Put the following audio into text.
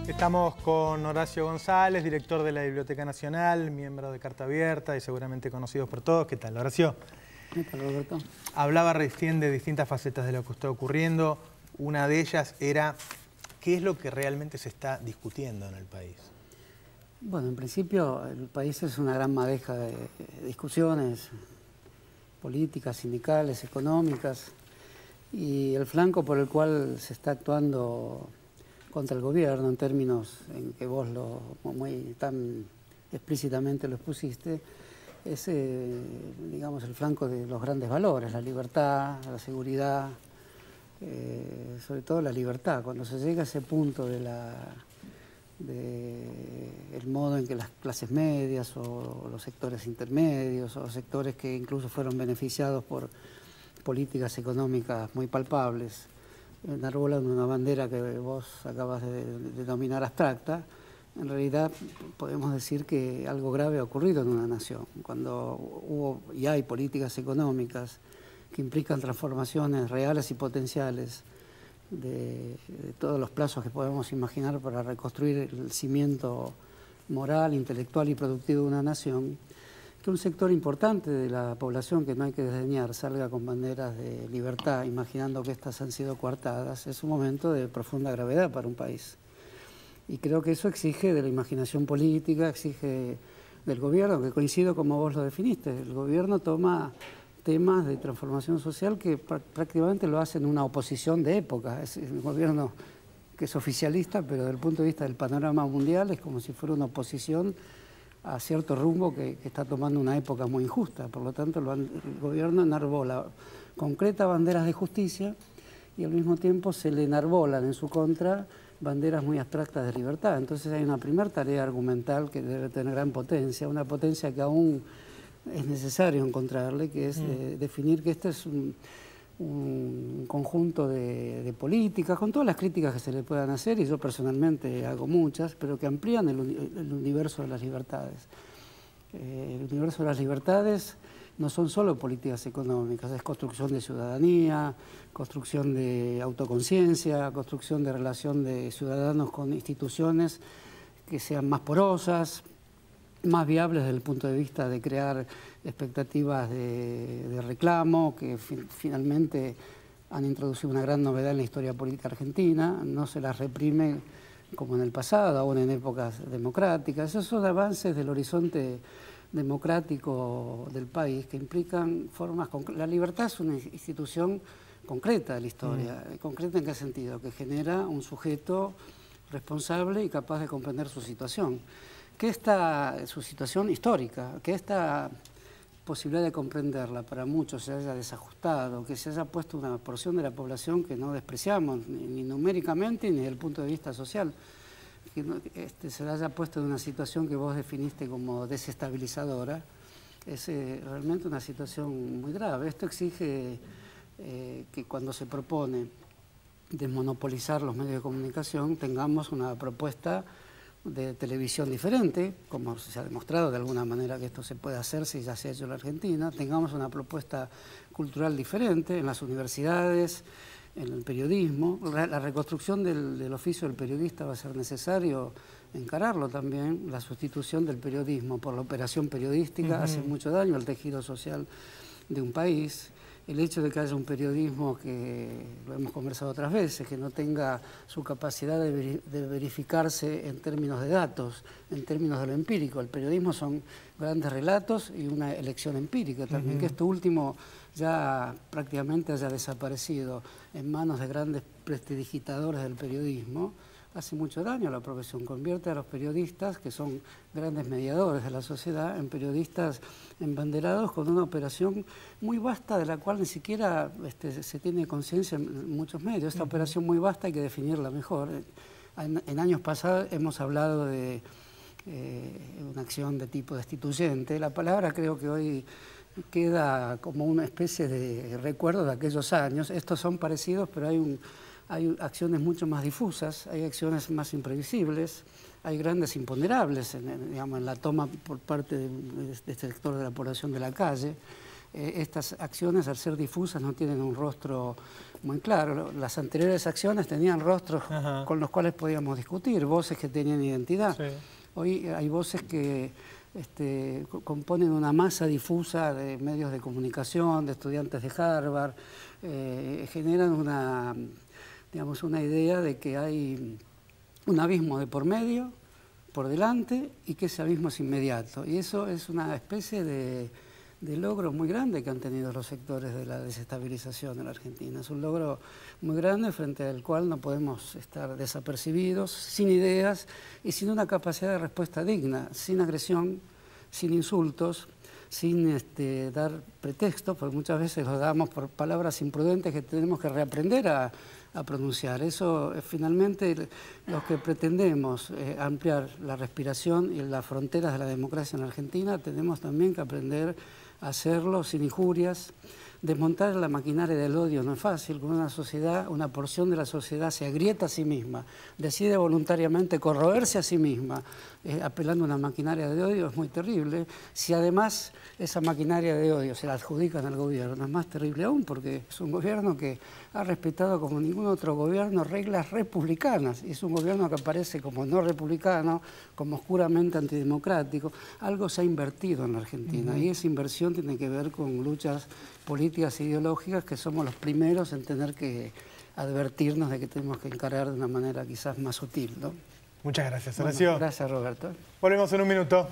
Estamos con Horacio González, director de la Biblioteca Nacional, miembro de Carta Abierta y seguramente conocidos por todos. ¿Qué tal, Horacio? ¿Qué tal, Roberto? Hablaba recién de distintas facetas de lo que está ocurriendo. Una de ellas era, ¿qué es lo que realmente se está discutiendo en el país? Bueno, en principio el país es una gran madeja de discusiones políticas, sindicales, económicas, y el flanco por el cual se está actuando contra el gobierno, en términos en que vos tan explícitamente lo expusiste, es, digamos, el flanco de los grandes valores, la libertad, la seguridad, sobre todo la libertad. Cuando se llega a ese punto de el modo en que las clases medias o los sectores intermedios o sectores que incluso fueron beneficiados por políticas económicas muy palpables enarbolan una bandera que vos acabas de denominar abstracta, en realidad podemos decir que algo grave ha ocurrido en una nación. Cuando hubo y hay políticas económicas que implican transformaciones reales y potenciales de todos los plazos que podemos imaginar para reconstruir el cimiento moral, intelectual y productivo de una nación, que un sector importante de la población, que no hay que desdeñar, salga con banderas de libertad, imaginando que estas han sido coartadas, es un momento de profunda gravedad para un país. Y creo que eso exige de la imaginación política, exige del gobierno, que coincido como vos lo definiste. El gobierno toma temas de transformación social que prácticamente lo hacen una oposición de época. Es un gobierno que es oficialista, pero desde el punto de vista del panorama mundial es como si fuera una oposición a cierto rumbo que está tomando una época muy injusta. Por lo tanto, el gobierno enarbola concretas banderas de justicia y al mismo tiempo se le enarbolan en su contra banderas muy abstractas de libertad. Entonces hay una primera tarea argumental que debe tener gran potencia, una potencia que aún es necesario encontrarle, que es definir que este es un conjunto de políticas, con todas las críticas que se le puedan hacer, y yo personalmente hago muchas, pero que amplían el universo de las libertades. El universo de las libertades no son solo políticas económicas, es construcción de ciudadanía, construcción de autoconciencia, construcción de relación de ciudadanos con instituciones que sean más porosas, más viables desde el punto de vista de crear expectativas de reclamo, que finalmente han introducido una gran novedad en la historia política argentina. No se las reprime como en el pasado, aún en épocas democráticas. Esos son avances del horizonte democrático del país que implican formas concretas. La libertad es una institución concreta de la historia. ¿Concreta en qué sentido? Que genera un sujeto responsable y capaz de comprender su situación. Que su situación histórica, que esta posibilidad de comprenderla para muchos se haya desajustado, que se haya puesto una porción de la población que no despreciamos, ni numéricamente ni desde el punto de vista social, que se haya puesto en una situación que vos definiste como desestabilizadora, es realmente una situación muy grave. Esto exige que cuando se propone desmonopolizar los medios de comunicación tengamos una propuesta de televisión diferente, como se ha demostrado de alguna manera que esto se puede hacer si ya se ha hecho en la Argentina, tengamos una propuesta cultural diferente en las universidades, en el periodismo. La reconstrucción del oficio del periodista va a ser necesario encararlo también, la sustitución del periodismo por la operación periodística hace mucho daño al tejido social de un país. El hecho de que haya un periodismo que, lo hemos conversado otras veces, que no tenga su capacidad de verificarse en términos de datos, en términos de lo empírico. El periodismo son grandes relatos y una elección empírica también, que esto último ya prácticamente haya desaparecido en manos de grandes prestidigitadores del periodismo, hace mucho daño a la profesión. Convierte a los periodistas, que son grandes mediadores de la sociedad, en periodistas embanderados con una operación muy vasta de la cual ni siquiera se tiene conciencia en muchos medios. Esta operación muy vasta hay que definirla mejor. En años pasados hemos hablado de una acción de tipo destituyente. La palabra creo que hoy queda como una especie de recuerdo de aquellos años. Estos son parecidos, pero hay acciones mucho más difusas, hay acciones más imprevisibles, hay grandes imponderables digamos, en la toma por parte de este sector de la población de la calle. estas acciones, al ser difusas, no tienen un rostro muy claro. Las anteriores acciones tenían rostros con los cuales podíamos discutir, voces que tenían identidad. Sí. Hoy hay voces que componen una masa difusa de medios de comunicación, de estudiantes de Harvard, generan una idea de que hay un abismo de por medio, por delante, y que ese abismo es inmediato. Y eso es una especie de logro muy grande que han tenido los sectores de la desestabilización en la Argentina. Es un logro muy grande frente al cual no podemos estar desapercibidos, sin ideas y sin una capacidad de respuesta digna, sin agresión, sin insultos, sin dar pretextos, porque muchas veces los damos por palabras imprudentes que tenemos que reaprender a pronunciar. Eso finalmente los que pretendemos ampliar la respiración y las fronteras de la democracia en Argentina tenemos también que aprender a hacerlo sin injurias. Desmontar la maquinaria del odio no es fácil. Con una sociedad, una porción de la sociedad se agrieta a sí misma, decide voluntariamente corroerse a sí misma, apelando a una maquinaria de odio, es muy terrible. Si además esa maquinaria de odio se la adjudican al gobierno, es más terrible aún, porque es un gobierno que ha respetado como ningún otro gobierno reglas republicanas, y es un gobierno que aparece como no republicano, como oscuramente antidemocrático. Algo se ha invertido en la Argentina, y esa inversión tiene que ver con luchas políticas e ideológicas que somos los primeros en tener que advertirnos de que tenemos que encarar de una manera quizás más sutil, ¿no? Muchas gracias, Horacio. Gracias, Roberto. Volvemos en un minuto.